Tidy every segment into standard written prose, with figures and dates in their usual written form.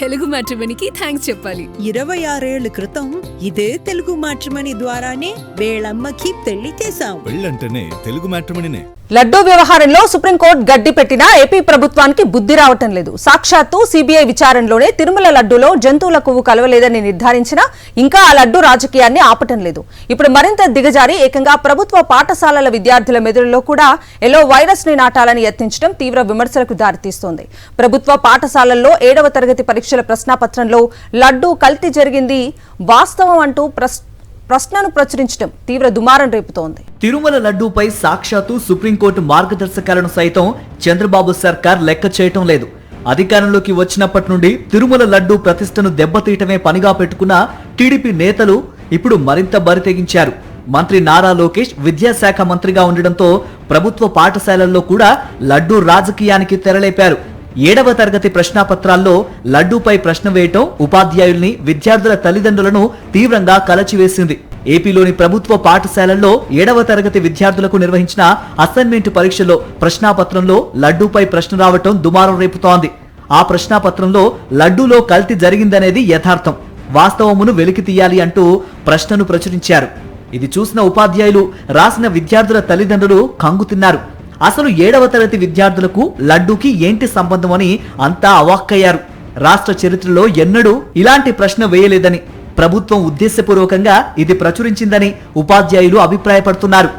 Telugu మ్యాట్రిమోనీకి thanks చెప్పాలి. 26 ఏళ్ల క్రితం ఇదే తెలుగు మ్యాట్రిమోనీ ద్వారానే వేళమ్మకి పెళ్లి చేశాం. పెళ్ళంటేనే తెలుగు మ్యాట్రిమోనీనే. లడ్డూ వ్యవహారంలో సుప్రీంకోర్టు గడ్డి పెట్టినా ఏపీ ప్రభుత్వానికి బుద్ధి రావటం లేదు. సాక్షాత్తు సిబిఐ విచారణలోనే తిరుమల లడ్డూలో జంతువుల కొవ్వు కలవలేదని నిర్ధారించినా ఇంకా ఆ లడ్డూ రాజకీయాన్ని ఆపటం లేదు. ఇప్పుడు మరింత దిగజారి ఏకంగా ప్రభుత్వ పాఠశాలల విద్యార్థుల మెదడులో కూడా ఎలో వైరస్ ని నాటాలని యత్నించడం తీవ్ర విమర్శలకు దారితీస్తోంది. ప్రభుత్వ పాఠశాలల్లో 7వ తరగతి పరీక్షల ప్రశ్నాపత్రంలో లడ్డూ కల్తీ జరిగింది వాస్తవం అంటూ ప్రశ్నను ప్రచురించడం తీవ్ర దుమారం రేపుతోంది. తిరుమల లడ్డూపై సాక్షాత్తు సుప్రీంకోర్టు మార్గదర్శకాలను సైతం చంద్రబాబు సర్కార్ లెక్క చేయటం లేదు. అధికారంలోకి వచ్చినప్పటి నుండి తిరుమల లడ్డూ ప్రతిష్టను దెబ్బతీయటమే పనిగా పెట్టుకున్న టీడీపీ నేతలు ఇప్పుడు మరింత బరితెగించారు. మంత్రి నారా లోకేష్ విద్యాశాఖ మంత్రిగా ఉండడంతో ప్రభుత్వ పాఠశాలల్లో కూడా లడ్డూ రాజకీయానికి తెరలేపారు. 7వ తరగతి ప్రశ్నాపత్రాల్లో లడ్డూపై ప్రశ్న వేయటం ఉపాధ్యాయుల్ని, విద్యార్థుల తల్లిదండ్రులను తీవ్రంగా కలచివేసింది. ఏపీలోని ప్రభుత్వ పాఠశాలల్లో 7వ తరగతి విద్యార్థులకు నిర్వహించిన అసైన్మెంట్ పరీక్షలో ప్రశ్నాపత్రంలో లడ్డూపై ప్రశ్న రావటం దుమారం రేపుతోంది. ఆ ప్రశ్నాపత్రంలో లడ్డూలో కల్తీ జరిగిందనేది యథార్థం, వాస్తవమును వెలికి తీయాలి అంటూ ప్రశ్నను ప్రచురించారు. ఇది చూసిన ఉపాధ్యాయులు, రాసిన విద్యార్థుల తల్లిదండ్రులు కంగుతిన్నారు. అసలు 7వ తరగతి విద్యార్థులకు లడ్డూకి ఏంటి సంబంధం అని అంతా అవాక్కయ్యారు. రాష్ట్ర చరిత్రలో ఎన్నడూ ఇలాంటి ప్రశ్న వేయలేదని, ప్రభుత్వం ఉద్దేశపూర్వకంగా ఇది ప్రచురించిందని ఉపాధ్యాయులు అభిప్రాయపడుతున్నారు.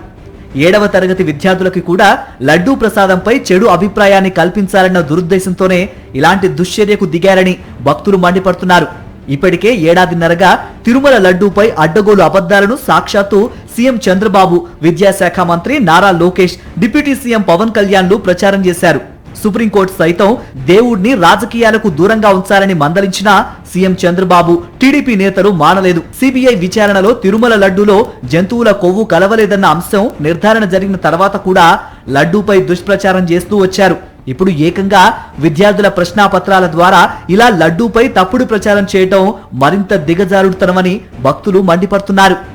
7వ తరగతి విద్యార్థులకి కూడా లడ్డూ ప్రసాదంపై చెడు అభిప్రాయాన్ని కల్పించాలన్న దురుద్దేశంతోనే ఇలాంటి దుశ్చర్యకు దిగారని భక్తులు మండిపడుతున్నారు. ఇప్పటికే ఏడాదిన్నరగా తిరుమల లడ్డూపై అడ్డగోలు అబద్దాలను సాక్షాత్తు సీఎం చంద్రబాబు, విద్యాశాఖ మంత్రి నారా లోకేష్, డిప్యూటీ సీఎం పవన్ కళ్యాణ్లు ప్రచారం చేశారు. సుప్రీంకోర్టు సైతం దేవుడిని రాజకీయాలకు దూరంగా ఉంచాలని మందలించినా సీఎం చంద్రబాబు, టీడీపీ నేతలు మానలేదు. సిబిఐ విచారణలో తిరుమల లడ్డూలో జంతువుల కొవ్వు కలవలేదన్న అంశం నిర్ధారణ జరిగిన తర్వాత కూడా లడ్డూపై దుష్ప్రచారం చేస్తూ వచ్చారు. ఇప్పుడు ఏకంగా విద్యార్థుల ప్రశ్నాపత్రాల ద్వారా ఇలా లడ్డూపై తప్పుడు ప్రచారం చేయటం మరింత దిగజారుడుతనమని భక్తులు మండిపడుతున్నారు.